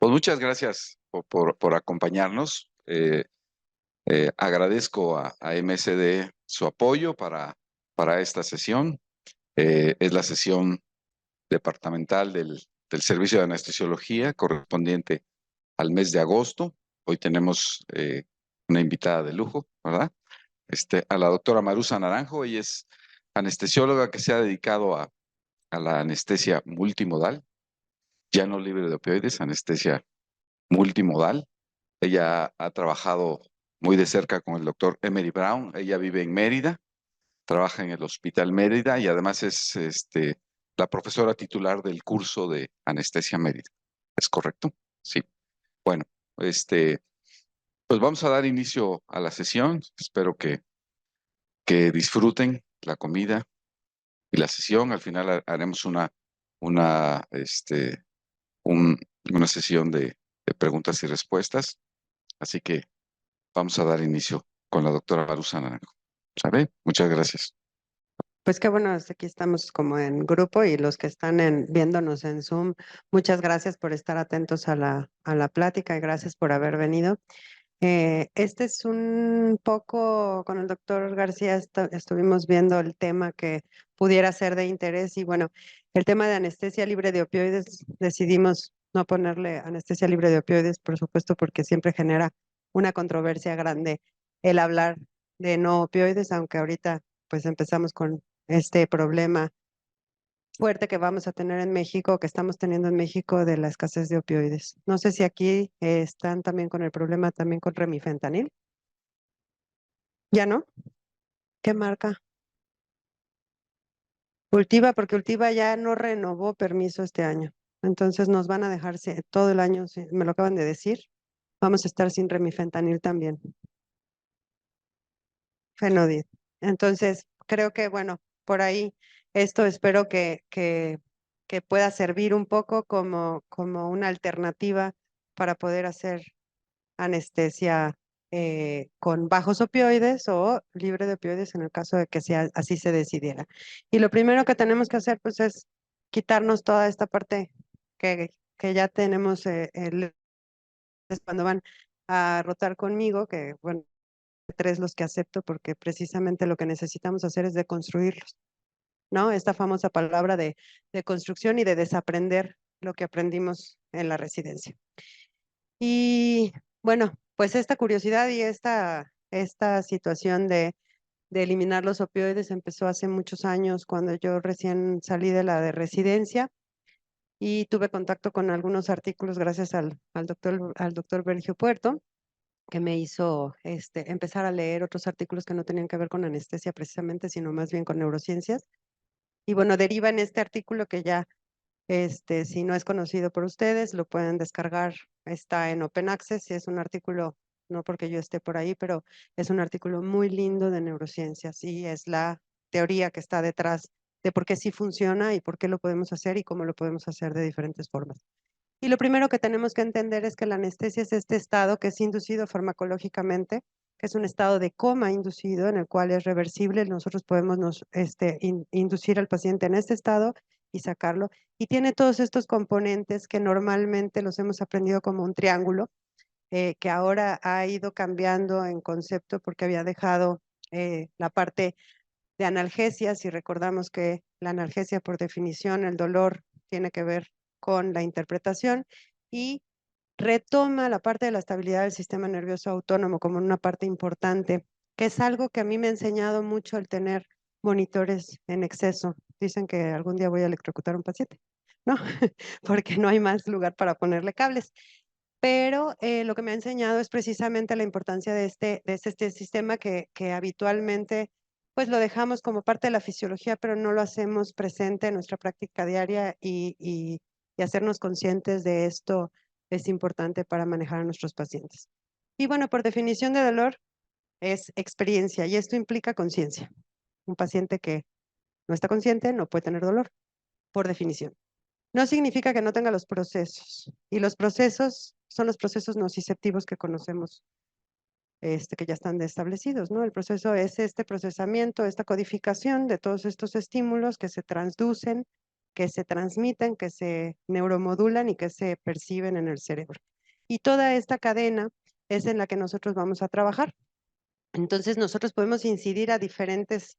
Pues muchas gracias por acompañarnos. Agradezco a MSD su apoyo para esta sesión. Es la sesión departamental del Servicio de Anestesiología correspondiente al mes de agosto. Hoy tenemos una invitada de lujo, ¿verdad? A la doctora Marusa Naranjo. Ella es anestesióloga que se ha dedicado a la anestesia multimodal, ya no libre de opioides, anestesia multimodal. Ella ha trabajado muy de cerca con el doctor Emery Brown. Ella vive en Mérida, trabaja en el Hospital Mérida y además es la profesora titular del curso de anestesia Mérida. ¿Es correcto? Sí. Bueno, este, pues vamos a dar inicio a la sesión. Espero que disfruten la comida y la sesión. Al final haremos una, este, un- una sesión de preguntas y respuestas. Así que vamos a dar inicio con la doctora Marusa Naranjo. ¿Sabe? Muchas gracias. Pues qué bueno, aquí estamos como en grupo y los que están viéndonos en Zoom, muchas gracias por estar atentos a la plática y gracias por haber venido. Este es un poco, con el doctor García estuvimos viendo el tema que pudiera ser de interés y bueno, el tema de anestesia libre de opioides, decidimos no ponerle anestesia libre de opioides, por supuesto, porque siempre genera una controversia grande el hablar de no opioides, aunque ahorita pues empezamos con este problema fuerte que vamos a tener en México, que estamos teniendo en México de la escasez de opioides. No sé si aquí están también con el problema también con remifentanil. ¿Ya no? ¿Qué marca? Ultiva, porque Ultiva ya no renovó permiso este año. Entonces nos van a dejar todo el año, me lo acaban de decir, vamos a estar sin remifentanil también. Fenodid. Entonces, creo que, bueno, por ahí esto espero que pueda servir un poco como una alternativa para poder hacer anestesia con bajos opioides o libre de opioides en el caso de que así se decidiera. Y lo primero que tenemos que hacer, pues, es quitarnos toda esta parte que ya tenemos cuando van a rotar conmigo, que, bueno, tres los que acepto porque precisamente lo que necesitamos hacer es deconstruirlos, ¿no? Esta famosa palabra de construcción y de desaprender lo que aprendimos en la residencia. Y bueno, pues esta curiosidad y esta situación de eliminar los opioides empezó hace muchos años cuando yo recién salí de la de residencia y tuve contacto con algunos artículos gracias al doctor Bergio Puerto, que me hizo empezar a leer otros artículos que no tenían que ver con anestesia precisamente, sino más bien con neurociencias. Y bueno, deriva en este artículo que ya, si no es conocido por ustedes, lo pueden descargar, está en Open Access y es un artículo, no porque yo esté por ahí, pero es un artículo muy lindo de neurociencias y es la teoría que está detrás de por qué sí funciona y por qué lo podemos hacer y cómo lo podemos hacer de diferentes formas. Y lo primero que tenemos que entender es que la anestesia es este estado que es inducido farmacológicamente, que es un estado de coma inducido en el cual es reversible. Nosotros podemos inducir al paciente en este estado y sacarlo. Y tiene todos estos componentes que normalmente los hemos aprendido como un triángulo, que ahora ha ido cambiando en concepto porque había dejado la parte de analgesia. Si recordamos que la analgesia, por definición, el dolor tiene que ver con la interpretación y retoma la parte de la estabilidad del sistema nervioso autónomo como una parte importante, que es algo que a mí me ha enseñado mucho el tener monitores en exceso. Dicen que algún día voy a electrocutar a un paciente, ¿no? Porque no hay más lugar para ponerle cables. Pero lo que me ha enseñado es precisamente la importancia de este sistema que habitualmente pues lo dejamos como parte de la fisiología, pero no lo hacemos presente en nuestra práctica diaria y hacernos conscientes de esto es importante para manejar a nuestros pacientes. Y bueno, por definición de dolor es experiencia y esto implica conciencia. Un paciente que no está consciente no puede tener dolor, por definición. No significa que no tenga los procesos. Y los procesos son los procesos nociceptivos que conocemos, que ya están establecidos, ¿no? El proceso es este procesamiento, esta codificación de todos estos estímulos que se transducen, que se transmiten, que se neuromodulan y que se perciben en el cerebro. Y toda esta cadena es en la que nosotros vamos a trabajar. Entonces, nosotros podemos incidir a diferentes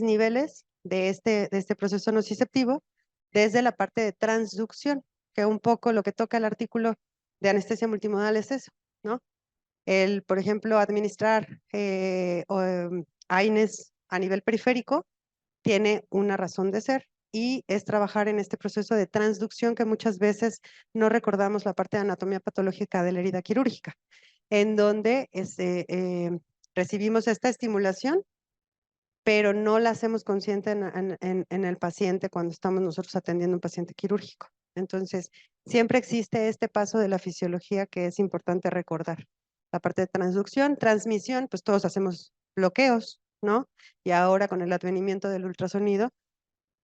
niveles de este proceso nociceptivo, desde la parte de transducción, que un poco lo que toca el artículo de anestesia multimodal es eso, ¿no? Por ejemplo, administrar AINES a nivel periférico tiene una razón de ser y es trabajar en este proceso de transducción que muchas veces no recordamos la parte de anatomía patológica de la herida quirúrgica, en donde recibimos esta estimulación, pero no la hacemos consciente en el paciente cuando estamos nosotros atendiendo a un paciente quirúrgico. Entonces, siempre existe este paso de la fisiología que es importante recordar. La parte de transducción, transmisión, pues todos hacemos bloqueos, ¿no? Y ahora con el advenimiento del ultrasonido,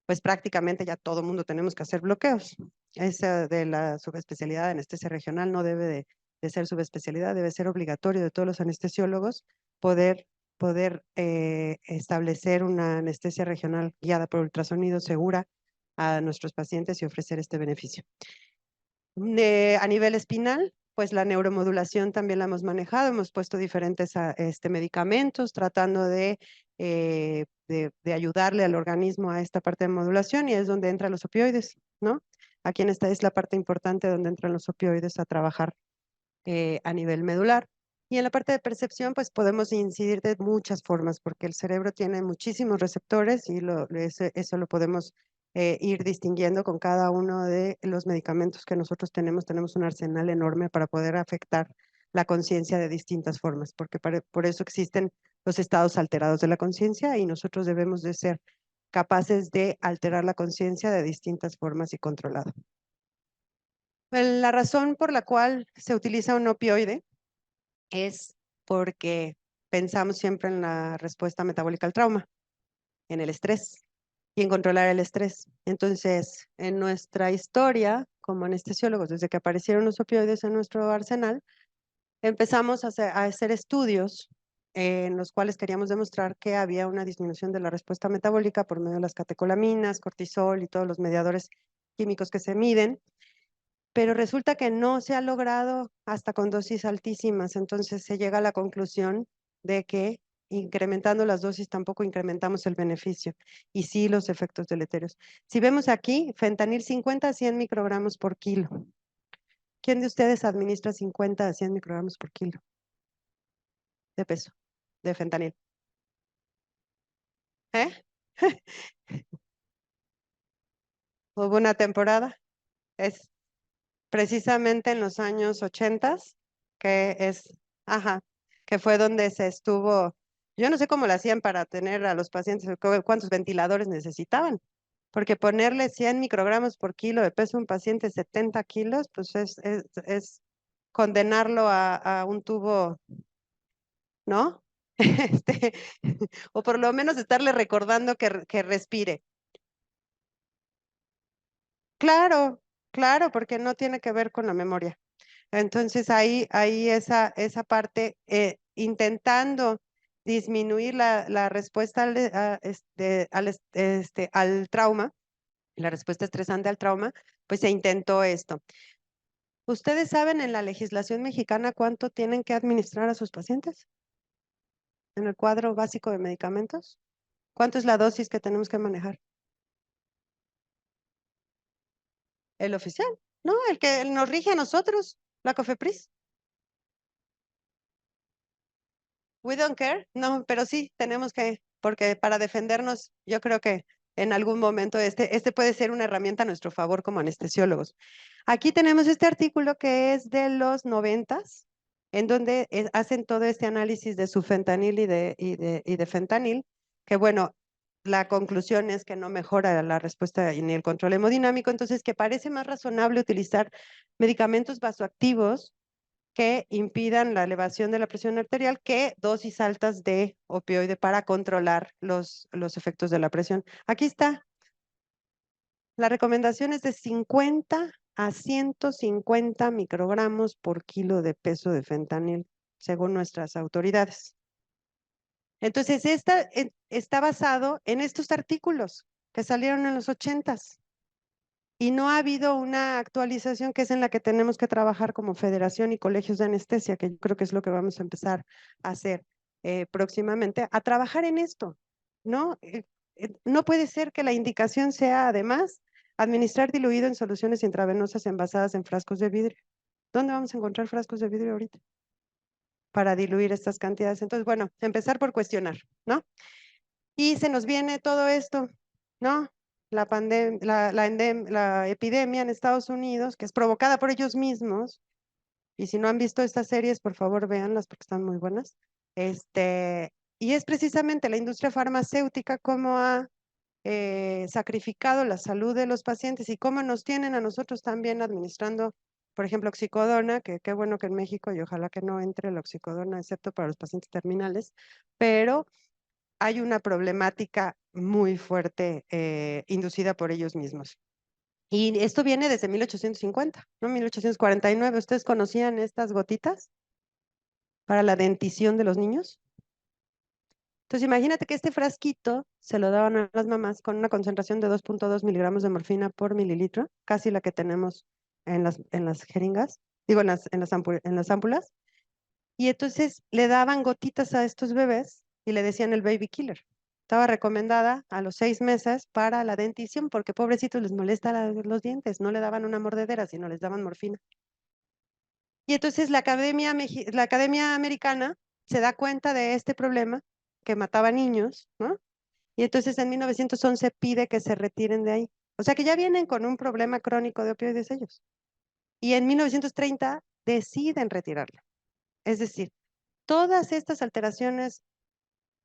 pues prácticamente ya todo mundo tenemos que hacer bloqueos. Esa de la subespecialidad de anestesia regional no debe de ser subespecialidad, debe ser obligatorio de todos los anestesiólogos poder establecer una anestesia regional guiada por ultrasonido segura a nuestros pacientes y ofrecer este beneficio. A nivel espinal, pues la neuromodulación también la hemos manejado, hemos puesto diferentes medicamentos tratando de ayudarle al organismo a esta parte de modulación, y es donde entran los opioides, ¿no? Aquí en esta es la parte importante donde entran los opioides a trabajar a nivel medular. Y en la parte de percepción, pues podemos incidir de muchas formas, porque el cerebro tiene muchísimos receptores y eso lo podemos ir distinguiendo con cada uno de los medicamentos que nosotros tenemos. Tenemos un arsenal enorme para poder afectar la conciencia de distintas formas, porque por eso existen los estados alterados de la conciencia y nosotros debemos de ser capaces de alterar la conciencia de distintas formas y controlado. La razón por la cual se utiliza un opioide es porque pensamos siempre en la respuesta metabólica al trauma, en el estrés y en controlar el estrés. Entonces, en nuestra historia como anestesiólogos, desde que aparecieron los opioides en nuestro arsenal, empezamos a hacer estudios en los cuales queríamos demostrar que había una disminución de la respuesta metabólica por medio de las catecolaminas, cortisol y todos los mediadores químicos que se miden, pero resulta que no se ha logrado hasta con dosis altísimas. Entonces se llega a la conclusión de que incrementando las dosis tampoco incrementamos el beneficio y sí los efectos deleterios. Si vemos aquí, fentanil 50 a 100 microgramos por kilo. ¿Quién de ustedes administra 50 a 100 microgramos por kilo de peso de fentanil? ¿Eh? Hubo una temporada, es precisamente en los años 80, que es, ajá, que fue donde se estuvo, yo no sé cómo lo hacían para tener a los pacientes, cuántos ventiladores necesitaban, porque ponerle 100 microgramos por kilo de peso a un paciente de 70 kilos, pues es condenarlo a un tubo, ¿no? Este, o por lo menos estarle recordando que respire. Claro, claro, porque no tiene que ver con la memoria. Entonces ahí esa parte, intentando disminuir la respuesta al trauma, la respuesta estresante al trauma, pues se intentó esto. ¿Ustedes saben en la legislación mexicana cuánto tienen que administrar a sus pacientes? En el cuadro básico de medicamentos. ¿Cuánto es la dosis que tenemos que manejar? El oficial, ¿no? El que nos rige a nosotros, la COFEPRIS. We don't care, no, pero sí tenemos que, porque para defendernos, yo creo que en algún momento este puede ser una herramienta a nuestro favor como anestesiólogos. Aquí tenemos este artículo que es de los 90s, en donde hacen todo este análisis de sufentanil y de fentanil, que bueno, la conclusión es que no mejora la respuesta ni el control hemodinámico, entonces que parece más razonable utilizar medicamentos vasoactivos que impidan la elevación de la presión arterial que dosis altas de opioide para controlar los efectos de la presión. Aquí está. La recomendación es de 50 a 150 microgramos por kilo de peso de fentanil, según nuestras autoridades. Entonces, está basado en estos artículos que salieron en los 80s. y no ha habido una actualización que es en la que tenemos que trabajar como federación y colegios de anestesia, que yo creo que es lo que vamos a empezar a hacer próximamente, a trabajar en esto, ¿no? No puede ser que la indicación sea, además, administrar diluido en soluciones intravenosas envasadas en frascos de vidrio. ¿Dónde vamos a encontrar frascos de vidrio ahorita para diluir estas cantidades? Entonces, bueno, empezar por cuestionar, ¿no? Y se nos viene todo esto, ¿no? La epidemia en Estados Unidos, que es provocada por ellos mismos, y si no han visto estas series, por favor, véanlas porque están muy buenas. Y es precisamente la industria farmacéutica cómo ha sacrificado la salud de los pacientes y cómo nos tienen a nosotros también administrando, por ejemplo, oxicodona, que qué bueno que en México y ojalá que no entre la oxicodona, excepto para los pacientes terminales, pero hay una problemática muy fuerte inducida por ellos mismos. Y esto viene desde 1850, ¿no? 1849. ¿Ustedes conocían estas gotitas para la dentición de los niños? Entonces, imagínate que este frasquito se lo daban a las mamás con una concentración de 2.2 miligramos de morfina por mililitro, casi la que tenemos en las jeringas, digo, en las ámpulas. Y entonces le daban gotitas a estos bebés y le decían el baby killer. Estaba recomendada a los 6 meses para la dentición porque pobrecitos les molesta los dientes. No le daban una mordedera, sino les daban morfina. Y entonces la Academia Americana se da cuenta de este problema que mataba niños, ¿no? Y entonces en 1911 pide que se retiren de ahí. O sea que ya vienen con un problema crónico de opioides ellos. Y en 1930 deciden retirarlo. Es decir, todas estas alteraciones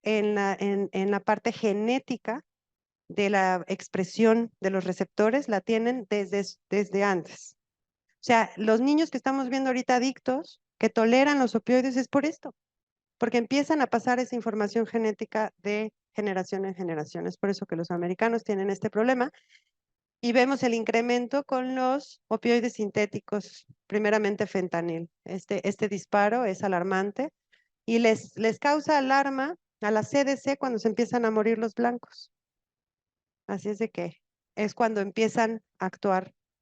en la parte genética de la expresión de los receptores la tienen desde antes. O sea, los niños que estamos viendo ahorita adictos, que toleran los opioides, es por esto, porque empiezan a pasar esa información genética de generación en generación. Es por eso que los americanos tienen este problema y vemos el incremento con los opioides sintéticos, primeramente fentanil. Este disparo es alarmante y les causa alarma a la CDC cuando se empiezan a morir los blancos. Así es de que es cuando empiezan a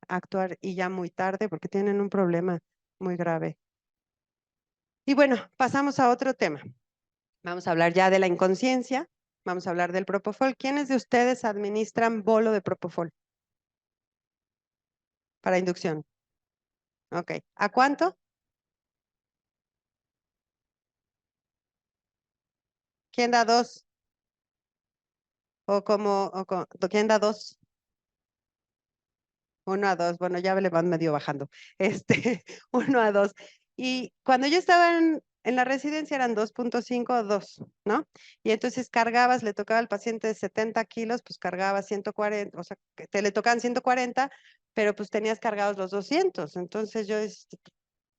actuar y ya muy tarde porque tienen un problema muy grave. Y bueno, pasamos a otro tema. Vamos a hablar ya de la inconsciencia, vamos a hablar del propofol. ¿Quiénes de ustedes administran bolo de propofol para inducción? Ok, ¿a cuánto? ¿Quién da dos? ¿Quién da dos? 1 a 2, bueno, ya le van medio bajando. 1 a 2. Y cuando yo estaba en la residencia eran 2.5 o 2, ¿no? Y entonces cargabas, le tocaba al paciente de 70 kilos, pues cargaba 140, o sea, que te le tocaban 140, pero pues tenías cargados los 200. Entonces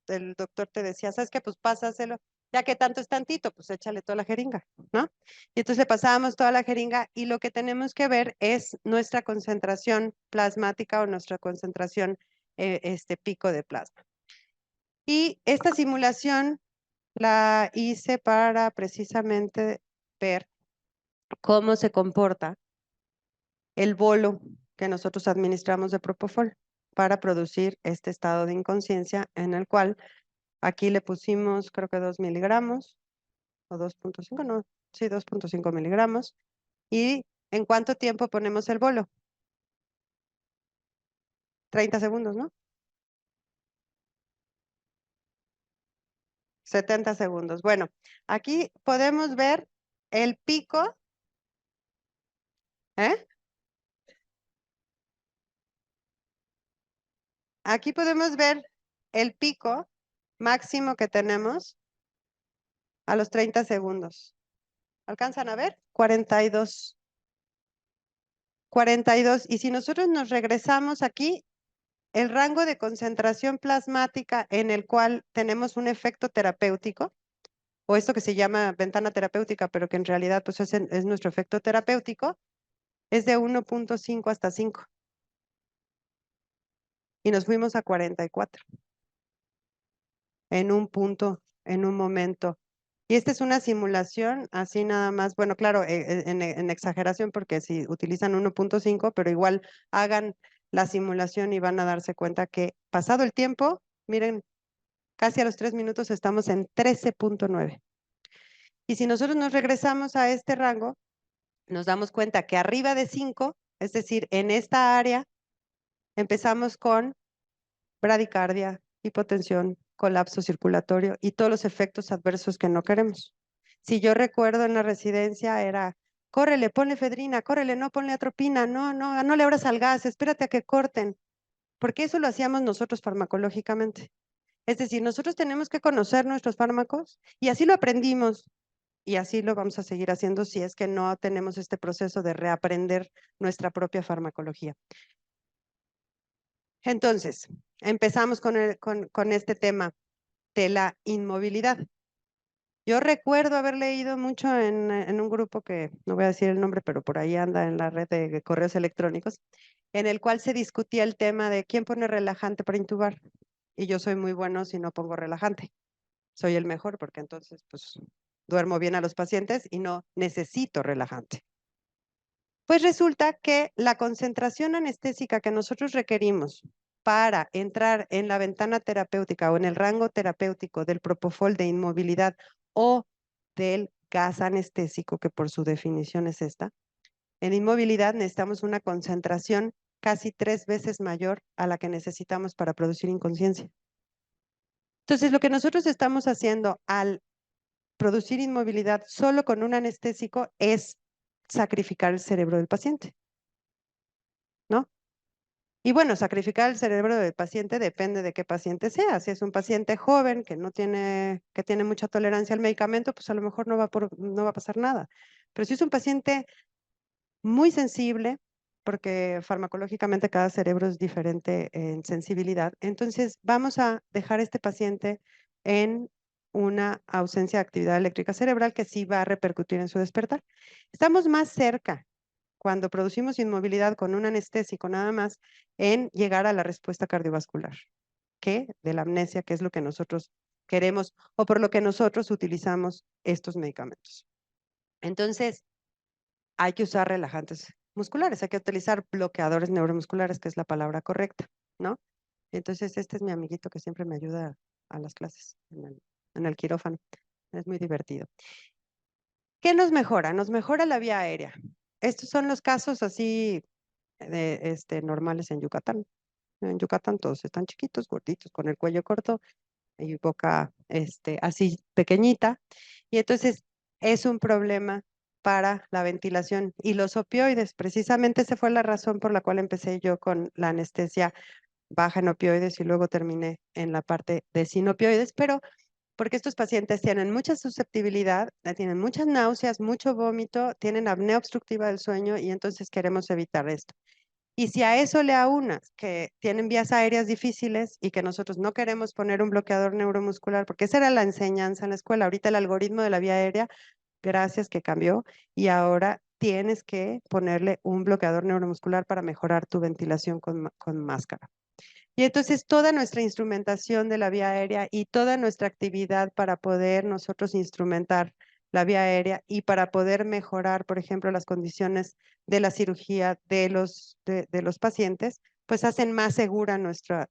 el doctor te decía, ¿sabes qué? Pues pásaselo, ya que tanto es tantito, pues échale toda la jeringa, ¿no? Y entonces le pasábamos toda la jeringa y lo que tenemos que ver es nuestra concentración plasmática o nuestra concentración, pico de plasma. Y esta simulación la hice para precisamente ver cómo se comporta el bolo que nosotros administramos de propofol para producir este estado de inconsciencia en el cual aquí le pusimos creo que 2 miligramos o 2.5, no, sí, 2.5 miligramos. ¿Y en cuánto tiempo ponemos el bolo? 30 segundos, ¿no? 70 segundos. Bueno, aquí podemos ver el pico, ¿eh? Aquí podemos ver el pico máximo que tenemos a los 30 segundos. ¿Alcanzan a ver? 42. 42. Y si nosotros nos regresamos aquí, el rango de concentración plasmática en el cual tenemos un efecto terapéutico, o esto que se llama ventana terapéutica, pero que en realidad pues es nuestro efecto terapéutico, es de 1.5 hasta 5. Y nos fuimos a 44 en un punto, en un momento. Y esta es una simulación, así nada más, bueno, claro, en exageración, porque si utilizan 1.5, pero igual hagan la simulación y van a darse cuenta que pasado el tiempo, miren, casi a los 3 minutos estamos en 13.9. Y si nosotros nos regresamos a este rango, nos damos cuenta que arriba de 5, es decir, en esta área, empezamos con bradicardia, hipotensión, colapso circulatorio y todos los efectos adversos que no queremos. Si yo recuerdo en la residencia era, córrele, ponle efedrina, córrele, no ponle atropina, no le abras al gas, espérate a que corten, porque eso lo hacíamos nosotros farmacológicamente. Es decir, nosotros tenemos que conocer nuestros fármacos y así lo aprendimos y así lo vamos a seguir haciendo si es que no tenemos este proceso de reaprender nuestra propia farmacología. Entonces, empezamos con este tema de la inmovilidad. Yo recuerdo haber leído mucho en un grupo que no voy a decir el nombre, pero por ahí anda en la red de correos electrónicos, en el cual se discutía el tema de quién pone relajante para intubar. Y yo soy muy bueno si no pongo relajante. Soy el mejor porque entonces pues duermo bien a los pacientes y no necesito relajante. Pues resulta que la concentración anestésica que nosotros requerimos para entrar en la ventana terapéutica o en el rango terapéutico del propofol de inmovilidad o del gas anestésico, que por su definición es esta, en inmovilidad necesitamos una concentración casi 3 veces mayor a la que necesitamos para producir inconsciencia. Entonces, lo que nosotros estamos haciendo al producir inmovilidad solo con un anestésico es sacrificar el cerebro del paciente, ¿no? Y bueno, sacrificar el cerebro del paciente depende de qué paciente sea. Si es un paciente joven que tiene mucha tolerancia al medicamento, pues a lo mejor no va a pasar nada. Pero si es un paciente muy sensible, porque farmacológicamente cada cerebro es diferente en sensibilidad, entonces vamos a dejar a este paciente en una ausencia de actividad eléctrica cerebral que sí va a repercutir en su despertar. Estamos más cerca cuando producimos inmovilidad con un anestésico nada más en llegar a la respuesta cardiovascular que de la amnesia, que es lo que nosotros queremos o por lo que nosotros utilizamos estos medicamentos. Entonces, hay que usar relajantes musculares, hay que utilizar bloqueadores neuromusculares, que es la palabra correcta, ¿no? Entonces, este es mi amiguito que siempre me ayuda a las clases en el quirófano. Es muy divertido. ¿Qué nos mejora? Nos mejora la vía aérea. Estos son los casos así normales en Yucatán. En Yucatán todos están chiquitos, gorditos, con el cuello corto y boca así pequeñita. Y entonces es un problema para la ventilación. Y los opioides, precisamente esa fue la razón por la cual empecé yo con la anestesia baja en opioides y luego terminé en la parte de sin opioides, pero porque estos pacientes tienen mucha susceptibilidad, tienen muchas náuseas, mucho vómito, tienen apnea obstructiva del sueño y entonces queremos evitar esto. Y si a eso le aunas que tienen vías aéreas difíciles y que nosotros no queremos poner un bloqueador neuromuscular, porque esa era la enseñanza en la escuela, ahorita el algoritmo de la vía aérea, gracias que cambió, y ahora tienes que ponerle un bloqueador neuromuscular para mejorar tu ventilación con máscara. Y entonces toda nuestra instrumentación de la vía aérea y toda nuestra actividad para poder nosotros instrumentar la vía aérea y para poder mejorar, por ejemplo, las condiciones de la cirugía de los pacientes, pues hacen más segura nuestra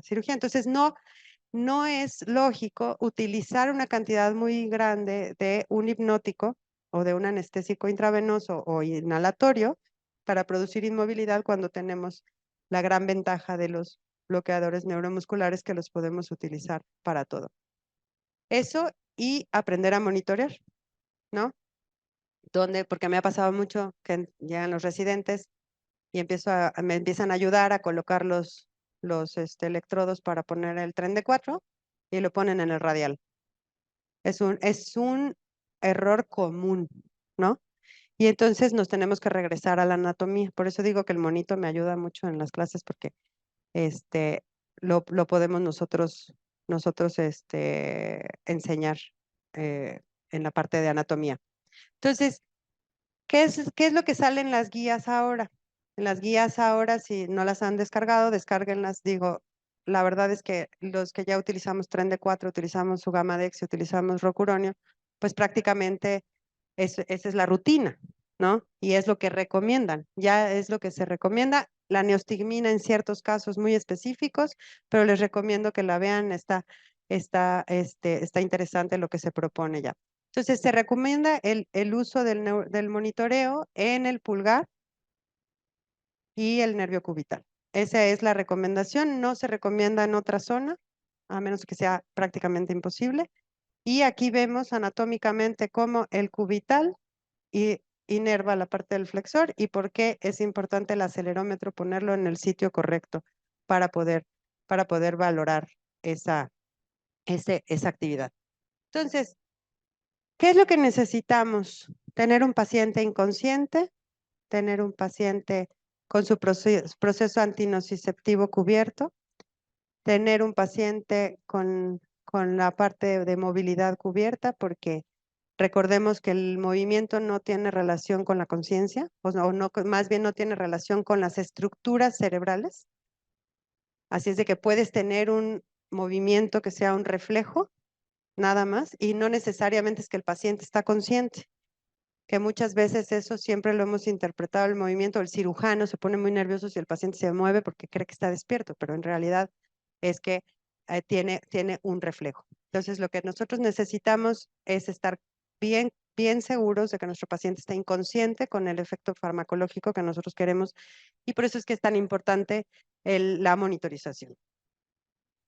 cirugía. Entonces, no es lógico utilizar una cantidad muy grande de un hipnótico o de un anestésico intravenoso o inhalatorio para producir inmovilidad cuando tenemos la gran ventaja de los bloqueadores neuromusculares que los podemos utilizar para todo. Eso y aprender a monitorear, ¿no? Porque me ha pasado mucho que llegan los residentes y me empiezan a ayudar a colocar los electrodos para poner el tren de 4 y lo ponen en el radial. Es un error común, ¿no? Y entonces nos tenemos que regresar a la anatomía. Por eso digo que el monito me ayuda mucho en las clases porque lo podemos nosotros enseñar en la parte de anatomía. Entonces, ¿qué es lo que sale en las guías ahora? En las guías ahora, si no las han descargado, descárguenlas. Digo, la verdad es que los que ya utilizamos Tren de 4, utilizamos Sugamadex y utilizamos Rocuronio, pues prácticamente esa es la rutina, ¿no? Y es lo que recomiendan, ya es lo que se recomienda la neostigmina en ciertos casos muy específicos, pero les recomiendo que la vean, está interesante lo que se propone ya. Entonces, se recomienda el uso del monitoreo en el pulgar y el nervio cubital. Esa es la recomendación, no se recomienda en otra zona, a menos que sea prácticamente imposible. Y aquí vemos anatómicamente cómo el cubital inerva la parte del flexor y por qué es importante el acelerómetro ponerlo en el sitio correcto para poder valorar esa actividad. Entonces, ¿qué es lo que necesitamos? Tener un paciente inconsciente, tener un paciente con su proceso antinociceptivo cubierto, tener un paciente con la parte de movilidad cubierta, porque recordemos que el movimiento no tiene relación con la conciencia, más bien no tiene relación con las estructuras cerebrales. Así es de que puedes tener un movimiento que sea un reflejo, nada más, y no necesariamente es que el paciente está consciente, que muchas veces eso siempre lo hemos interpretado el movimiento, el cirujano se pone muy nervioso si el paciente se mueve porque cree que está despierto, pero en realidad es que tiene un reflejo. Entonces, lo que nosotros necesitamos es estar bien seguros de que nuestro paciente está inconsciente con el efecto farmacológico que nosotros queremos, y por eso es que es tan importante la monitorización.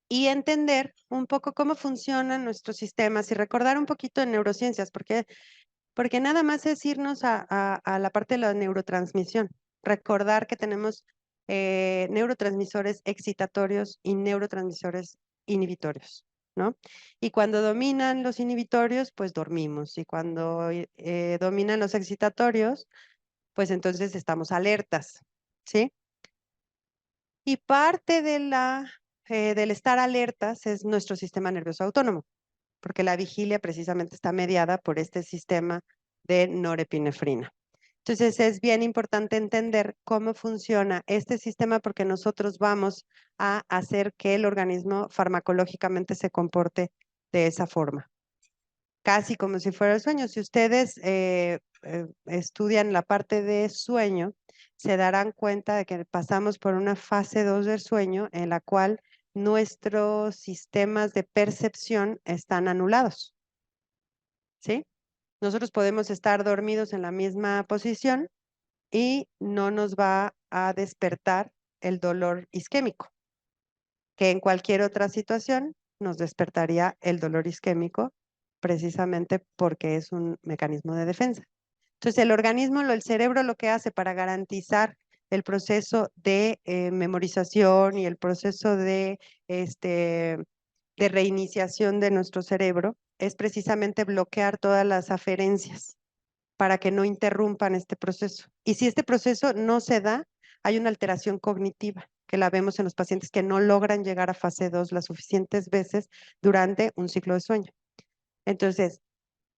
Y entender un poco cómo funcionan nuestros sistemas y recordar un poquito de neurociencias, porque nada más es irnos a la parte de la neurotransmisión. Recordar que tenemos neurotransmisores excitatorios y neurotransmisores inhibitorios, ¿no? Y cuando dominan los inhibitorios, pues dormimos. Y cuando dominan los excitatorios, pues entonces estamos alertas, ¿sí? Y parte del estar alertas es nuestro sistema nervioso autónomo, porque la vigilia precisamente está mediada por este sistema de norepinefrina. Entonces es bien importante entender cómo funciona este sistema, porque nosotros vamos a hacer que el organismo farmacológicamente se comporte de esa forma, casi como si fuera el sueño. Si ustedes estudian la parte de sueño, se darán cuenta de que pasamos por una fase 2 del sueño en la cual nuestros sistemas de percepción están anulados, ¿sí? Nosotros podemos estar dormidos en la misma posición y no nos va a despertar el dolor isquémico, que en cualquier otra situación nos despertaría el dolor isquémico, precisamente porque es un mecanismo de defensa. Entonces, el organismo, el cerebro lo que hace para garantizar el proceso de memorización y el proceso de reiniciación de nuestro cerebro es precisamente bloquear todas las aferencias para que no interrumpan este proceso. Y si este proceso no se da, hay una alteración cognitiva que la vemos en los pacientes que no logran llegar a fase 2 las suficientes veces durante un ciclo de sueño. Entonces,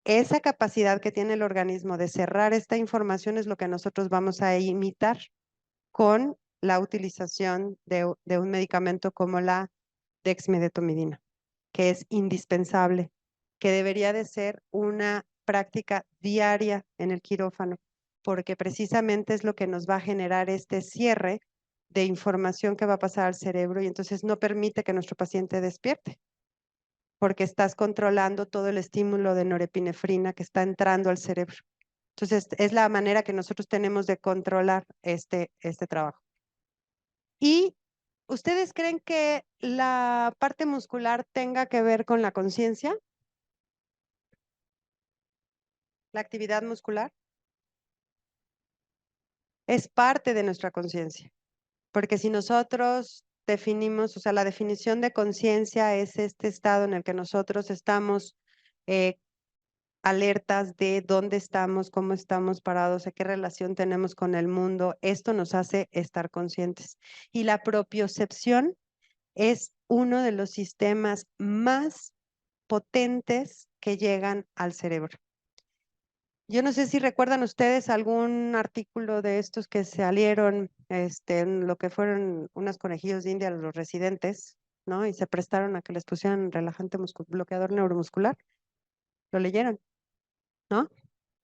esa capacidad que tiene el organismo de cerrar esta información es lo que nosotros vamos a imitar con la utilización de un medicamento como la dexmedetomidina, que es indispensable, que debería de ser una práctica diaria en el quirófano, porque precisamente es lo que nos va a generar este cierre de información que va a pasar al cerebro y entonces no permite que nuestro paciente despierte, porque estás controlando todo el estímulo de norepinefrina que está entrando al cerebro. Entonces, es la manera que nosotros tenemos de controlar este trabajo. ¿Y ustedes creen que la parte muscular tenga que ver con la conciencia? La actividad muscular es parte de nuestra conciencia, porque si nosotros definimos, o sea, la definición de conciencia es este estado en el que nosotros estamos alertas de dónde estamos, cómo estamos parados, a qué relación tenemos con el mundo. Esto nos hace estar conscientes. Y la propiocepción es uno de los sistemas más potentes que llegan al cerebro. Yo no sé si recuerdan ustedes algún artículo de estos que salieron en lo que fueron unos conejillos de India a los residentes, ¿no? Y se prestaron a que les pusieran relajante bloqueador neuromuscular. ¿Lo leyeron? ¿No?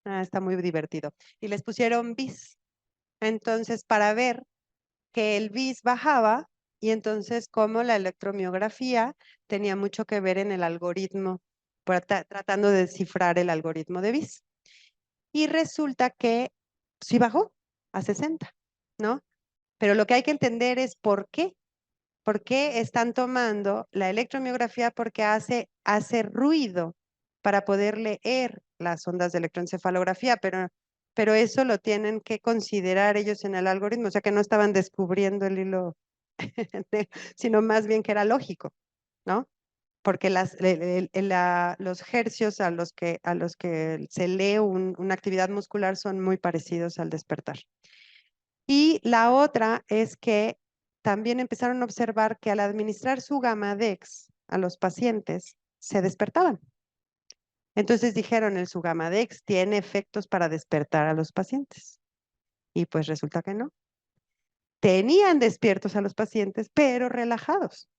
Está muy divertido. Y les pusieron bis. Entonces, para ver que el BIS bajaba y entonces como la electromiografía tenía mucho que ver en el algoritmo, tratando de descifrar el algoritmo de BIS. Y resulta que sí bajó a 60, ¿no? Pero lo que hay que entender es por qué. ¿Por qué están tomando la electromiografía? Porque hace ruido para poder leer las ondas de electroencefalografía, pero eso lo tienen que considerar ellos en el algoritmo, o sea que no estaban descubriendo el hilo, sino más bien que era lógico, ¿no? Porque los hercios a los que se lee una actividad muscular son muy parecidos al despertar. Y la otra es que también empezaron a observar que al administrar su Gamadex a los pacientes, se despertaban. Entonces dijeron, el Sugamadex tiene efectos para despertar a los pacientes. Y pues resulta que no. Tenían despiertos a los pacientes, pero relajados.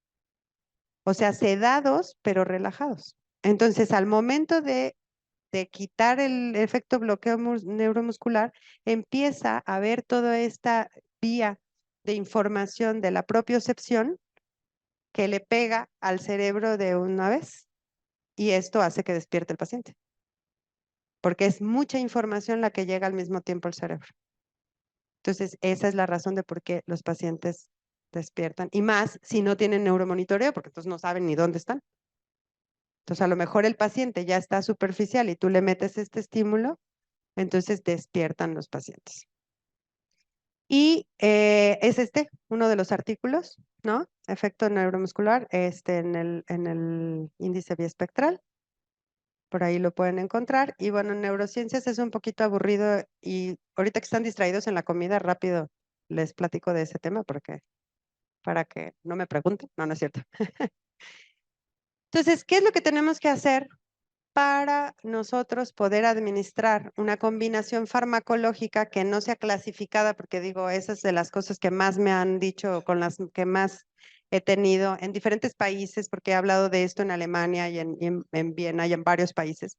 O sea, sedados, pero relajados. Entonces, al momento de quitar el efecto bloqueo neuromuscular, empieza a haber toda esta vía de información de la propiocepción que le pega al cerebro de una vez. Y esto hace que despierte el paciente. Porque es mucha información la que llega al mismo tiempo al cerebro. Entonces, esa es la razón de por qué los pacientes despiertan. Y más si no tienen neuromonitoreo, porque entonces no saben ni dónde están. Entonces, a lo mejor el paciente ya está superficial y tú le metes este estímulo, entonces despiertan los pacientes. Y es uno de los artículos, ¿no? Efecto neuromuscular, en el índice biespectral. Por ahí lo pueden encontrar. Y bueno, en neurociencias es un poquito aburrido y ahorita que están distraídos en la comida, rápido les platico de ese tema porque para que no me pregunten. No, no es cierto. Entonces, ¿qué es lo que tenemos que hacer para nosotros poder administrar una combinación farmacológica que no sea clasificada? Porque digo, esas de las cosas que más me han dicho, con las que más he tenido en diferentes países, porque he hablado de esto en Alemania y en Viena y en varios países.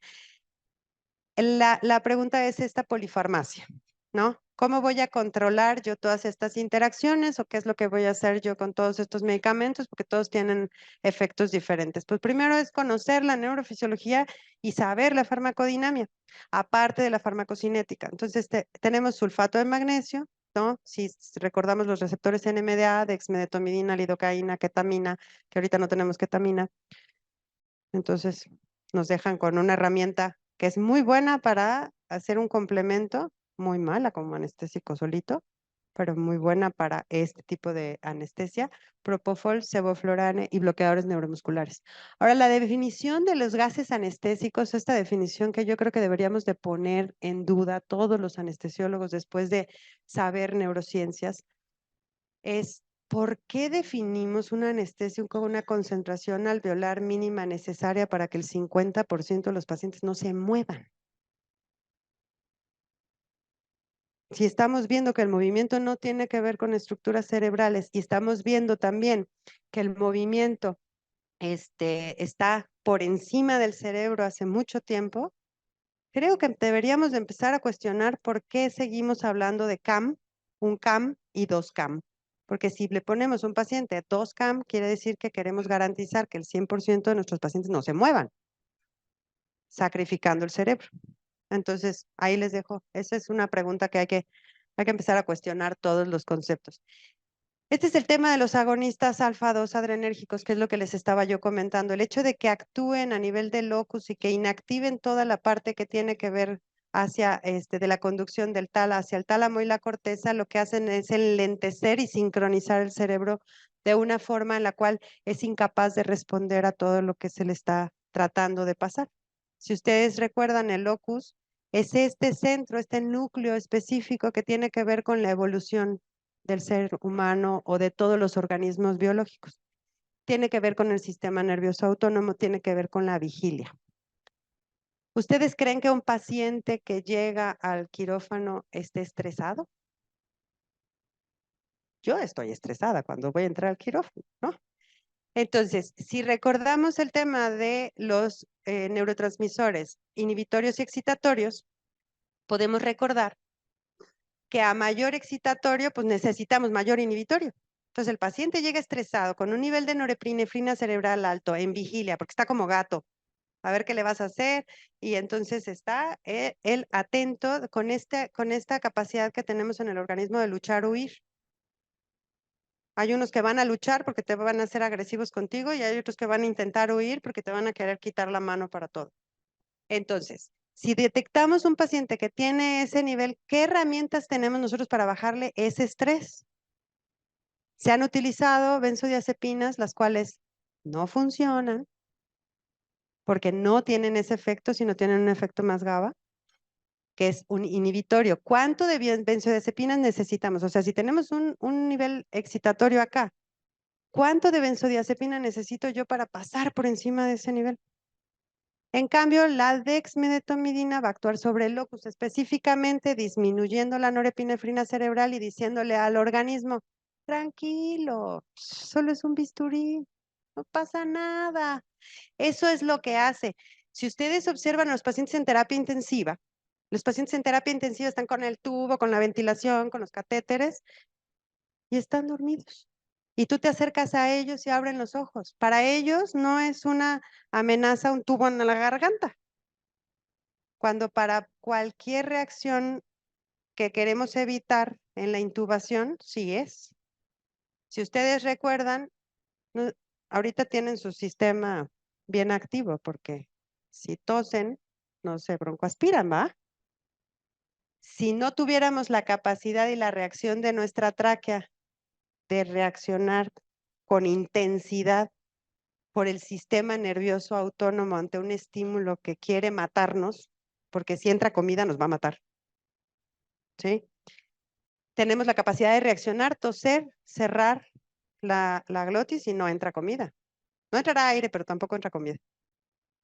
La pregunta es esta polifarmacia, ¿no? ¿Cómo voy a controlar yo todas estas interacciones o qué es lo que voy a hacer yo con todos estos medicamentos? Porque todos tienen efectos diferentes. Pues primero es conocer la neurofisiología y saber la farmacodinamia, aparte de la farmacocinética. Entonces, tenemos sulfato de magnesio, ¿no? Si recordamos los receptores NMDA, dexmedetomidina, lidocaína, ketamina, que ahorita no tenemos ketamina. Entonces, nos dejan con una herramienta que es muy buena para hacer un complemento, muy mala como anestésico solito, pero muy buena para este tipo de anestesia: propofol, sevoflurane y bloqueadores neuromusculares. Ahora, la definición de los gases anestésicos, esta definición que yo creo que deberíamos de poner en duda todos los anestesiólogos después de saber neurociencias, es ¿por qué definimos una anestesia con una concentración alveolar mínima necesaria para que el 50% de los pacientes no se muevan? Si estamos viendo que el movimiento no tiene que ver con estructuras cerebrales y estamos viendo también que el movimiento está por encima del cerebro hace mucho tiempo, creo que deberíamos de empezar a cuestionar por qué seguimos hablando de CAM, un CAM y dos CAM. Porque si le ponemos un paciente 2 CAM, quiere decir que queremos garantizar que el 100% de nuestros pacientes no se muevan, sacrificando el cerebro. Entonces, ahí les dejo. Esa es una pregunta que hay que empezar a cuestionar todos los conceptos. Este es el tema de los agonistas alfa-2 adrenérgicos, que es lo que les estaba yo comentando. El hecho de que actúen a nivel de locus y que inactiven toda la parte que tiene que ver hacia de la conducción del tálamo hacia el tálamo y la corteza, lo que hacen es enlentecer y sincronizar el cerebro de una forma en la cual es incapaz de responder a todo lo que se le está tratando de pasar. Si ustedes recuerdan, el locus es este centro, este núcleo específico que tiene que ver con la evolución del ser humano o de todos los organismos biológicos. Tiene que ver con el sistema nervioso autónomo, tiene que ver con la vigilia. ¿Ustedes creen que un paciente que llega al quirófano esté estresado? Yo estoy estresada cuando voy a entrar al quirófano, ¿no? Entonces, si recordamos el tema de los neurotransmisores inhibitorios y excitatorios, podemos recordar que a mayor excitatorio, pues necesitamos mayor inhibitorio. Entonces el paciente llega estresado con un nivel de norepinefrina cerebral alto en vigilia, porque está como gato, a ver qué le vas a hacer, y entonces está él atento con esta capacidad que tenemos en el organismo de luchar o huir. Hay unos que van a luchar porque te van a ser agresivos contigo y hay otros que van a intentar huir porque te van a querer quitar la mano para todo. Entonces, si detectamos un paciente que tiene ese nivel, ¿qué herramientas tenemos nosotros para bajarle ese estrés? Se han utilizado benzodiazepinas, las cuales no funcionan porque no tienen ese efecto, sino tienen un efecto más GABA, que es un inhibitorio. ¿Cuánto de benzodiazepinas necesitamos? O sea, si tenemos un nivel excitatorio acá, ¿cuánto de benzodiazepina necesito yo para pasar por encima de ese nivel? En cambio, la dexmedetomidina va a actuar sobre el locus, específicamente disminuyendo la norepinefrina cerebral y diciéndole al organismo, tranquilo, solo es un bisturí, no pasa nada. Eso es lo que hace. Si ustedes observan a los pacientes en terapia intensiva, los pacientes en terapia intensiva están con el tubo, con la ventilación, con los catéteres y están dormidos. Y tú te acercas a ellos y abren los ojos. Para ellos no es una amenaza un tubo en la garganta. Cuando para cualquier reacción que queremos evitar en la intubación, sí es. Si ustedes recuerdan, ahorita tienen su sistema bien activo porque si tosen, no se broncoaspiran, ¿va? Si no tuviéramos la capacidad y la reacción de nuestra tráquea de reaccionar con intensidad por el sistema nervioso autónomo ante un estímulo que quiere matarnos, porque si entra comida nos va a matar, ¿sí? Tenemos la capacidad de reaccionar, toser, cerrar la glotis y no entra comida. No entrará aire, pero tampoco entra comida.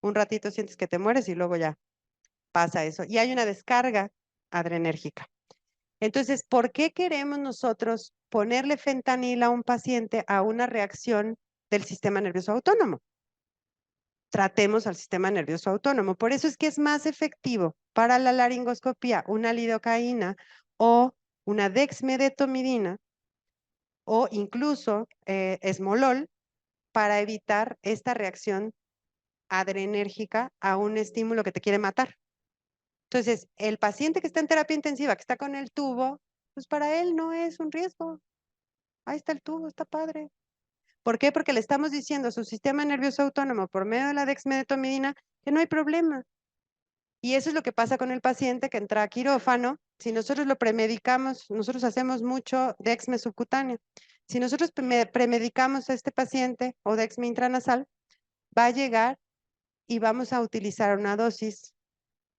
Un ratito sientes que te mueres y luego ya pasa eso. Y hay una descarga adrenérgica. Entonces, ¿por qué queremos nosotros ponerle fentanil a un paciente a una reacción del sistema nervioso autónomo? Tratemos al sistema nervioso autónomo. Por eso es que es más efectivo para la laringoscopía una lidocaína o una dexmedetomidina o incluso esmolol para evitar esta reacción adrenérgica a un estímulo que te quiere matar. Entonces, el paciente que está en terapia intensiva, que está con el tubo, pues para él no es un riesgo. Ahí está el tubo, está padre. ¿Por qué? Porque le estamos diciendo a su sistema nervioso autónomo por medio de la dexmedetomidina que no hay problema. Y eso es lo que pasa con el paciente que entra a quirófano. Si nosotros lo premedicamos, nosotros hacemos mucho dexme subcutáneo. Si nosotros premedicamos a este paciente o dexme intranasal, va a llegar y vamos a utilizar una dosis.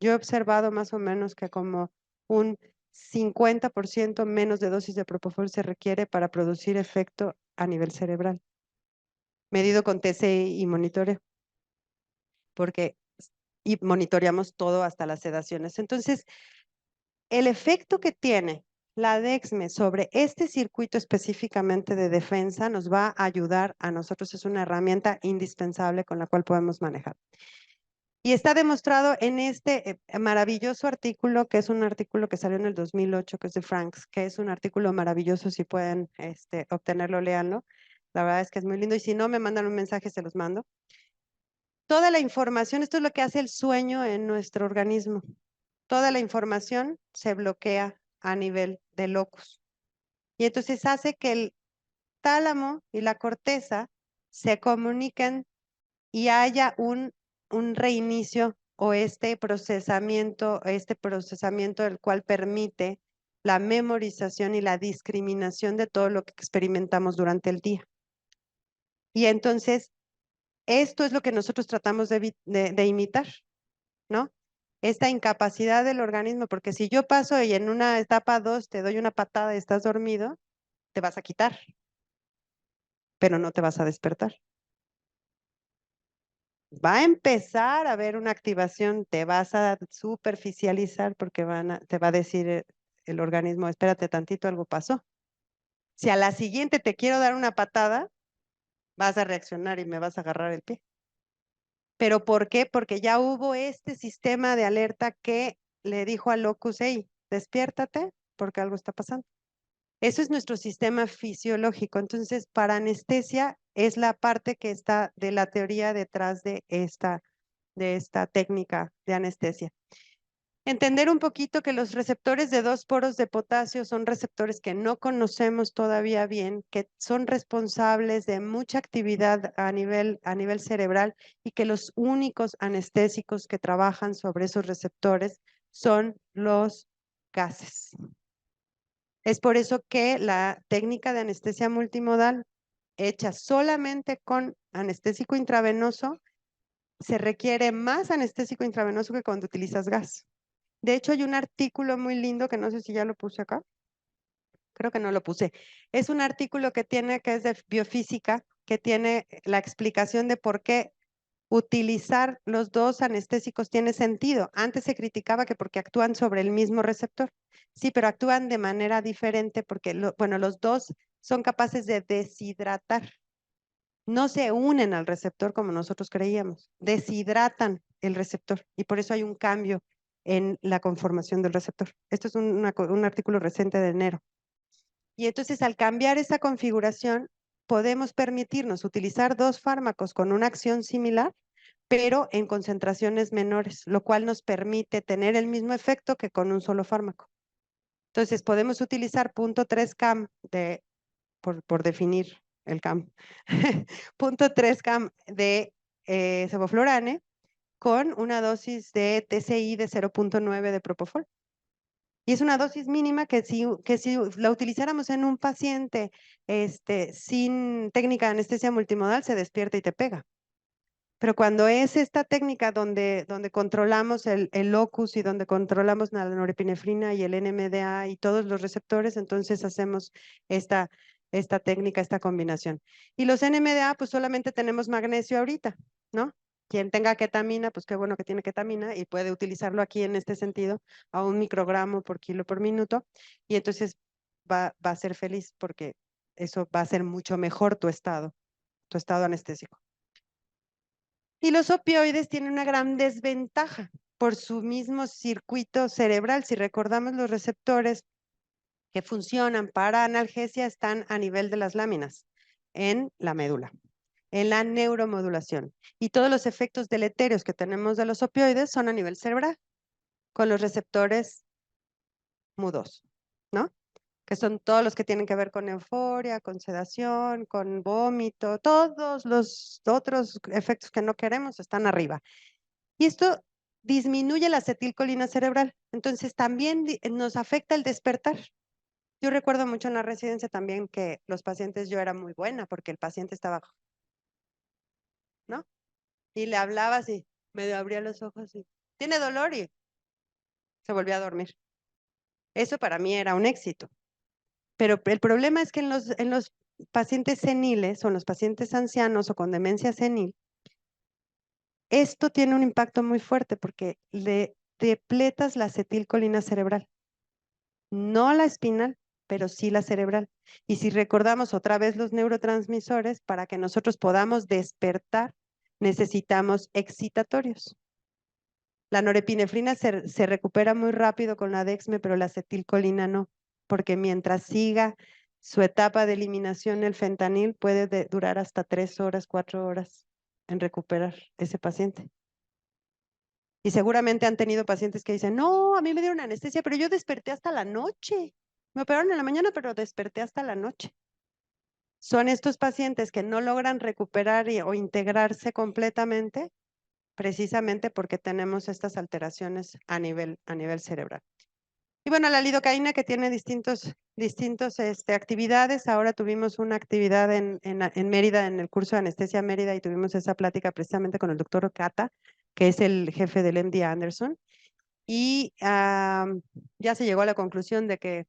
Yo he observado más o menos que como un 50% menos de dosis de propofol se requiere para producir efecto a nivel cerebral, medido con TCI y monitoreo, porque y monitoreamos todo hasta las sedaciones. Entonces, el efecto que tiene la Dexme sobre este circuito específicamente de defensa nos va a ayudar a nosotros, es una herramienta indispensable con la cual podemos manejar. Y está demostrado en este maravilloso artículo, que es un artículo que salió en el 2008, que es de Franks, que es un artículo maravilloso, si pueden obtenerlo, léanlo. La verdad es que es muy lindo y si no, me mandan un mensaje, se los mando. Toda la información, esto es lo que hace el sueño en nuestro organismo. Toda la información se bloquea a nivel de locus. Y entonces hace que el tálamo y la corteza se comuniquen y haya un reinicio o este procesamiento el cual permite la memorización y la discriminación de todo lo que experimentamos durante el día. Y entonces, esto es lo que nosotros tratamos de imitar, ¿no? Esta incapacidad del organismo, porque si yo paso y en una etapa 2 te doy una patada y estás dormido, te vas a quitar, pero no te vas a despertar. Va a empezar a haber una activación, te vas a superficializar porque te va a decir el organismo, espérate tantito, algo pasó. Si a la siguiente te quiero dar una patada, vas a reaccionar y me vas a agarrar el pie. ¿Pero por qué? Porque ya hubo este sistema de alerta que le dijo al locus, hey, despiértate, porque algo está pasando. Eso es nuestro sistema fisiológico. Entonces, para anestesia es la parte que está de la teoría detrás de esta técnica de anestesia. Entender un poquito que los receptores de 2 poros de potasio son receptores que no conocemos todavía bien, que son responsables de mucha actividad a nivel cerebral y que los únicos anestésicos que trabajan sobre esos receptores son los gases. Es por eso que la técnica de anestesia multimodal hecha solamente con anestésico intravenoso se requiere más anestésico intravenoso que cuando utilizas gas. De hecho, hay un artículo muy lindo que no sé si ya lo puse acá. Creo que no lo puse. Es un artículo que es de biofísica, que tiene la explicación de por qué utilizar los dos anestésicos tiene sentido. Antes se criticaba que porque actúan sobre el mismo receptor. Sí, pero actúan de manera diferente porque, los dos son capaces de deshidratar. No se unen al receptor como nosotros creíamos, deshidratan el receptor y por eso hay un cambio en la conformación del receptor. Esto es un artículo reciente de enero. Y entonces al cambiar esa configuración, podemos permitirnos utilizar 2 fármacos con una acción similar, pero en concentraciones menores, lo cual nos permite tener el mismo efecto que con un solo fármaco. Entonces podemos utilizar 0.3 cam por definir el CAM, 0.3 cam de sevoflurane con una dosis de TCI de 0.9 de propofol. Y es una dosis mínima que si la utilizáramos en un paciente sin técnica de anestesia multimodal, se despierta y te pega. Pero cuando es esta técnica donde controlamos el locus y donde controlamos la norepinefrina y el NMDA y todos los receptores, entonces hacemos esta técnica, esta combinación. Y los NMDA, pues solamente tenemos magnesio ahorita, ¿no? Quien tenga ketamina, pues qué bueno que tiene ketamina y puede utilizarlo aquí en este sentido a 1 microgramo por kilo por minuto. Y entonces va a ser feliz porque eso va a ser mucho mejor tu estado anestésico. Y los opioides tienen una gran desventaja por su mismo circuito cerebral. Si recordamos, los receptores que funcionan para analgesia están a nivel de las láminas, en la médula, en la neuromodulación. Y todos los efectos deleterios que tenemos de los opioides son a nivel cerebral, con los receptores mudos, ¿no? Que son todos los que tienen que ver con euforia, con sedación, con vómito, todos los otros efectos que no queremos están arriba. Y esto disminuye la acetilcolina cerebral, entonces también nos afecta el despertar. Yo recuerdo mucho en la residencia también que los pacientes, yo era muy buena porque el paciente estaba, ¿no? Y le hablaba así, medio abría los ojos y, ¿tiene dolor? Y se volvía a dormir. Eso para mí era un éxito. Pero el problema es que en los pacientes seniles o en los pacientes ancianos o con demencia senil, esto tiene un impacto muy fuerte porque le depletas la acetilcolina cerebral. No la espinal, pero sí la cerebral. Y si recordamos otra vez los neurotransmisores, para que nosotros podamos despertar, necesitamos excitatorios. La norepinefrina se recupera muy rápido con la dexme, pero la acetilcolina no, porque mientras siga su etapa de eliminación, el fentanil puede durar hasta 3 horas, 4 horas en recuperar ese paciente. Y seguramente han tenido pacientes que dicen, no, a mí me dieron anestesia, pero yo desperté hasta la noche. Me operaron en la mañana, pero desperté hasta la noche. Son estos pacientes que no logran recuperar o integrarse completamente, precisamente porque tenemos estas alteraciones a nivel cerebral. Y bueno, la lidocaína que tiene distintos actividades. Ahora tuvimos una actividad en Mérida, en el curso de anestesia Mérida, y tuvimos esa plática precisamente con el doctor Okata, que es el jefe del MD Anderson. Y ya se llegó a la conclusión de que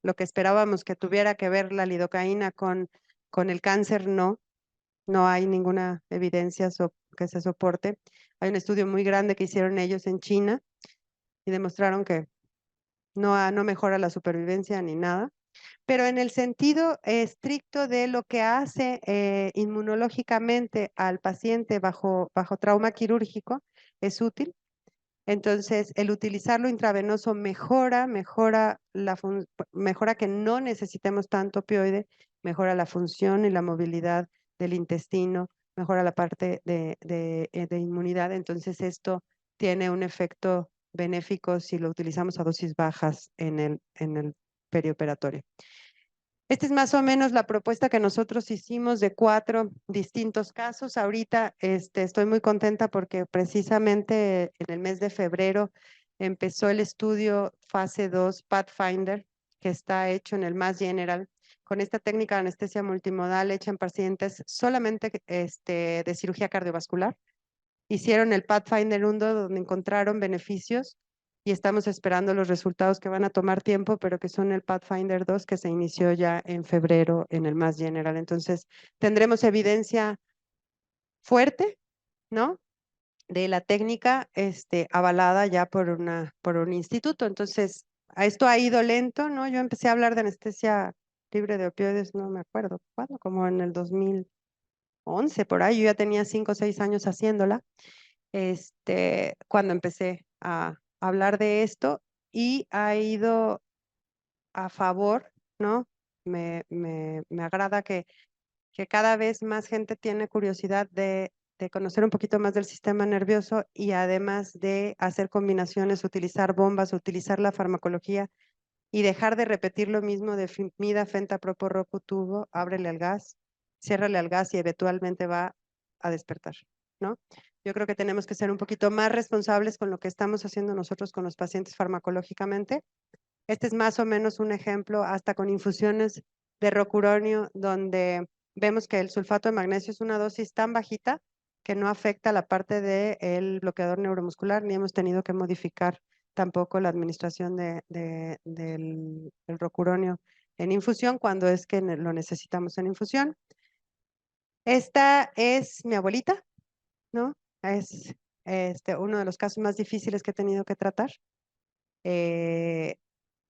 lo que esperábamos que tuviera que ver la lidocaína con el cáncer, no hay ninguna evidencia que se soporte. Hay un estudio muy grande que hicieron ellos en China y demostraron que no mejora la supervivencia ni nada. Pero en el sentido estricto de lo que hace inmunológicamente al paciente bajo trauma quirúrgico, es útil. Entonces, el utilizarlo intravenoso mejora que no necesitemos tanto opioide, mejora la función y la movilidad del intestino, mejora la parte de inmunidad. Entonces, esto tiene un efecto benéfico si lo utilizamos a dosis bajas en el perioperatorio. Esta es más o menos la propuesta que nosotros hicimos de 4 distintos casos. Ahorita estoy muy contenta porque precisamente en el mes de febrero empezó el estudio fase 2 Pathfinder, que está hecho en el Mass General, con esta técnica de anestesia multimodal hecha en pacientes solamente de cirugía cardiovascular. Hicieron el Pathfinder 1 donde encontraron beneficios y estamos esperando los resultados que van a tomar tiempo, pero que son el Pathfinder 2 que se inició ya en febrero en el Mass General. Entonces, tendremos evidencia fuerte, ¿no? De la técnica avalada ya por un instituto. Entonces, a esto ha ido lento, ¿no? Yo empecé a hablar de anestesia libre de opioides, no me acuerdo cuándo, como en el 2011, por ahí. Yo ya tenía 5 o 6 años haciéndola. Cuando empecé a hablar de esto y ha ido a favor, ¿no? Me agrada que cada vez más gente tiene curiosidad de conocer un poquito más del sistema nervioso y además de hacer combinaciones, utilizar bombas, utilizar la farmacología y dejar de repetir lo mismo de mida, fenta, propo, ropo, tubo, ábrele al gas, ciérrale al gas y eventualmente va a despertar, ¿no? Yo creo que tenemos que ser un poquito más responsables con lo que estamos haciendo nosotros con los pacientes farmacológicamente. Este es más o menos un ejemplo, hasta con infusiones de rocuronio, donde vemos que el sulfato de magnesio es una dosis tan bajita que no afecta la parte del bloqueador neuromuscular, ni hemos tenido que modificar tampoco la administración del rocuronio en infusión cuando es que lo necesitamos en infusión. Esta es mi abuelita, ¿no? Es uno de los casos más difíciles que he tenido que tratar. Venía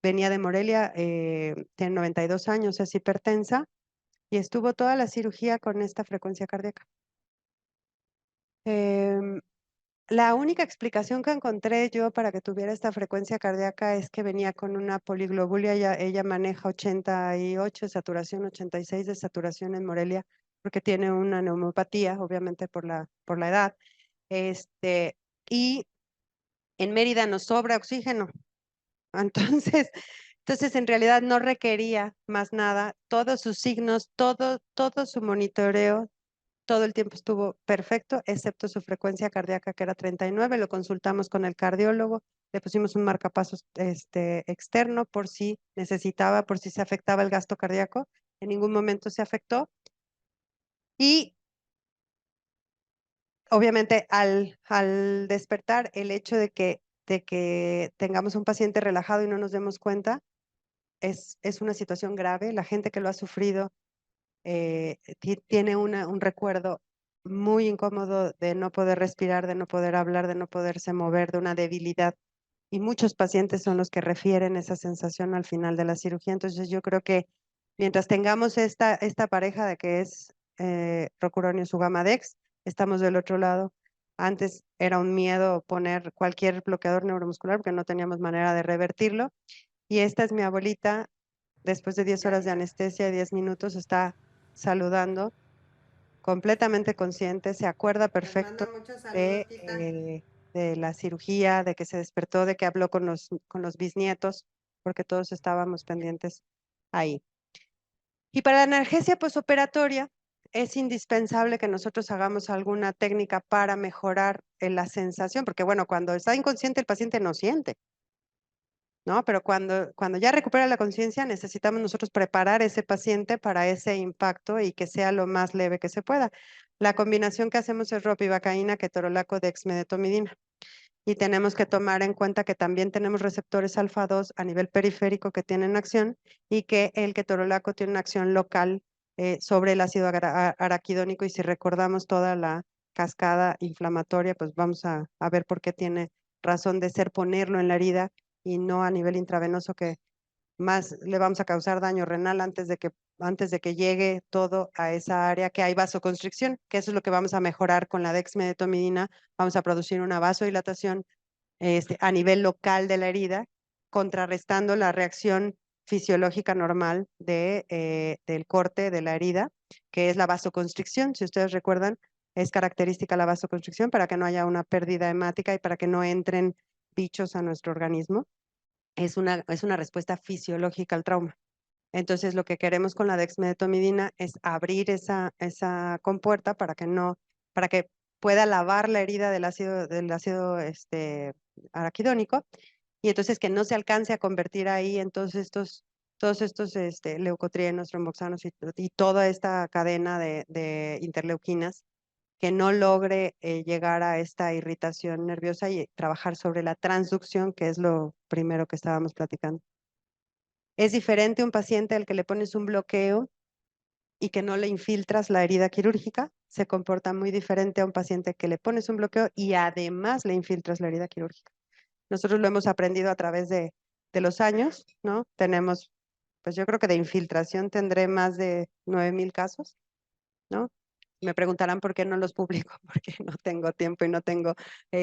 de Morelia, tiene 92 años, es hipertensa y estuvo toda la cirugía con esta frecuencia cardíaca. La única explicación que encontré yo para que tuviera esta frecuencia cardíaca es que venía con una poliglobulia. Ella maneja 88 de saturación, 86 de saturación en Morelia, porque tiene una neumopatía, obviamente por la edad. Y en Mérida nos sobra oxígeno. Entonces, en realidad no requería más nada. Todos sus signos, todo su monitoreo, todo el tiempo estuvo perfecto, excepto su frecuencia cardíaca, que era 39. Lo consultamos con el cardiólogo, le pusimos un marcapasos externo por si necesitaba, por si se afectaba el gasto cardíaco. En ningún momento se afectó. Y obviamente al despertar, el hecho de que tengamos un paciente relajado y no nos demos cuenta, es una situación grave. La gente que lo ha sufrido tiene un recuerdo muy incómodo de no poder respirar, de no poder hablar, de no poderse mover, de una debilidad. Y muchos pacientes son los que refieren esa sensación al final de la cirugía. Entonces yo creo que mientras tengamos esta pareja de que es Rocuronio Sugamadex, estamos del otro lado. Antes era un miedo poner cualquier bloqueador neuromuscular porque no teníamos manera de revertirlo. Y esta es mi abuelita, después de 10 horas de anestesia y 10 minutos, está saludando, completamente consciente, se acuerda perfecto de la cirugía, de que se despertó, de que habló con los bisnietos, porque todos estábamos pendientes ahí. Y para la analgesia posoperatoria, es indispensable que nosotros hagamos alguna técnica para mejorar la sensación, porque bueno, cuando está inconsciente el paciente no siente, ¿no? Pero cuando ya recupera la conciencia, necesitamos nosotros preparar ese paciente para ese impacto y que sea lo más leve que se pueda. La combinación que hacemos es ropivacaína, ketorolaco, dexmedetomidina. Y tenemos que tomar en cuenta que también tenemos receptores alfa 2 a nivel periférico que tienen acción y que el ketorolaco tiene una acción local sobre el ácido araquidónico. Y si recordamos toda la cascada inflamatoria, pues vamos a ver por qué tiene razón de ser ponerlo en la herida y no a nivel intravenoso, que más le vamos a causar daño renal antes de que llegue todo a esa área que hay vasoconstricción, que eso es lo que vamos a mejorar con la dexmedetomidina. Vamos a producir una vasodilatación a nivel local de la herida, contrarrestando la reacción fisiológica normal del corte de la herida, que es la vasoconstricción. Si ustedes recuerdan, es característica la vasoconstricción para que no haya una pérdida hemática y para que no entren bichos a nuestro organismo. Es una respuesta fisiológica al trauma. Entonces, lo que queremos con la dexmedetomidina es abrir esa compuerta para que pueda lavar la herida del ácido araquidónico, y entonces que no se alcance a convertir ahí en todos estos leucotrienos, tromboxanos y toda esta cadena de interleuquinas, que no logre llegar a esta irritación nerviosa y trabajar sobre la transducción, que es lo primero que estábamos platicando. Es diferente un paciente al que le pones un bloqueo y que no le infiltras la herida quirúrgica. Se comporta muy diferente a un paciente que le pones un bloqueo y además le infiltras la herida quirúrgica. Nosotros lo hemos aprendido a través de los años, ¿no? Tenemos, pues yo creo que de infiltración tendré más de 9,000 casos, ¿no? Me preguntarán por qué no los publico, porque no tengo tiempo y no tengo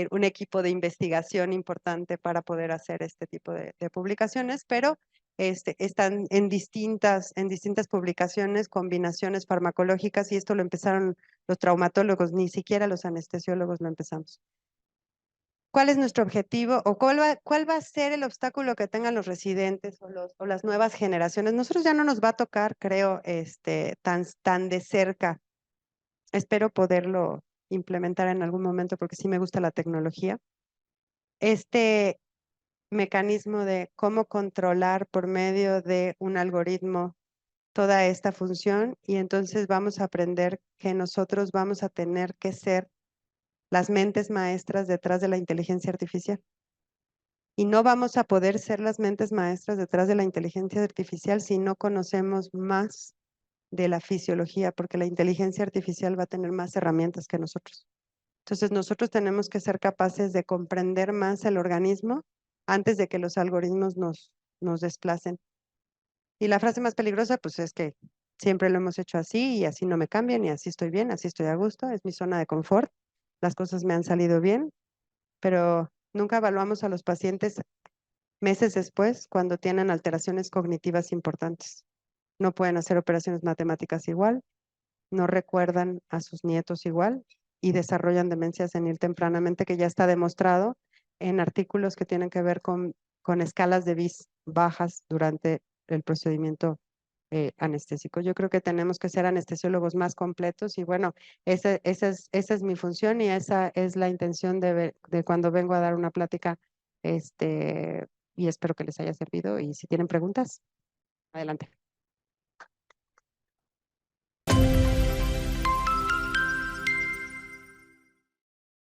un equipo de investigación importante para poder hacer este tipo de publicaciones, pero están en distintas publicaciones, combinaciones farmacológicas, y esto lo empezaron los traumatólogos, ni siquiera los anestesiólogos lo empezamos. ¿Cuál es nuestro objetivo o cuál va a ser el obstáculo que tengan los residentes o las nuevas generaciones? Nosotros ya no nos va a tocar, creo, tan de cerca. Espero poderlo implementar en algún momento porque sí me gusta la tecnología. Este mecanismo de cómo controlar por medio de un algoritmo toda esta función, y entonces vamos a aprender que nosotros vamos a tener que ser las mentes maestras detrás de la inteligencia artificial. Y no vamos a poder ser las mentes maestras detrás de la inteligencia artificial si no conocemos más de la fisiología, porque la inteligencia artificial va a tener más herramientas que nosotros. Entonces, nosotros tenemos que ser capaces de comprender más el organismo antes de que los algoritmos nos desplacen. Y la frase más peligrosa, pues es que siempre lo hemos hecho así y así no me cambian y así estoy bien, así estoy a gusto, es mi zona de confort, las cosas me han salido bien, pero nunca evaluamos a los pacientes meses después cuando tienen alteraciones cognitivas importantes. No pueden hacer operaciones matemáticas igual, no recuerdan a sus nietos igual y desarrollan demencia senil tempranamente, que ya está demostrado en artículos que tienen que ver con escalas de BIS bajas durante el procedimiento anestésico. Yo creo que tenemos que ser anestesiólogos más completos y bueno, esa es mi función y esa es la intención de cuando vengo a dar una plática, y espero que les haya servido, y si tienen preguntas, adelante.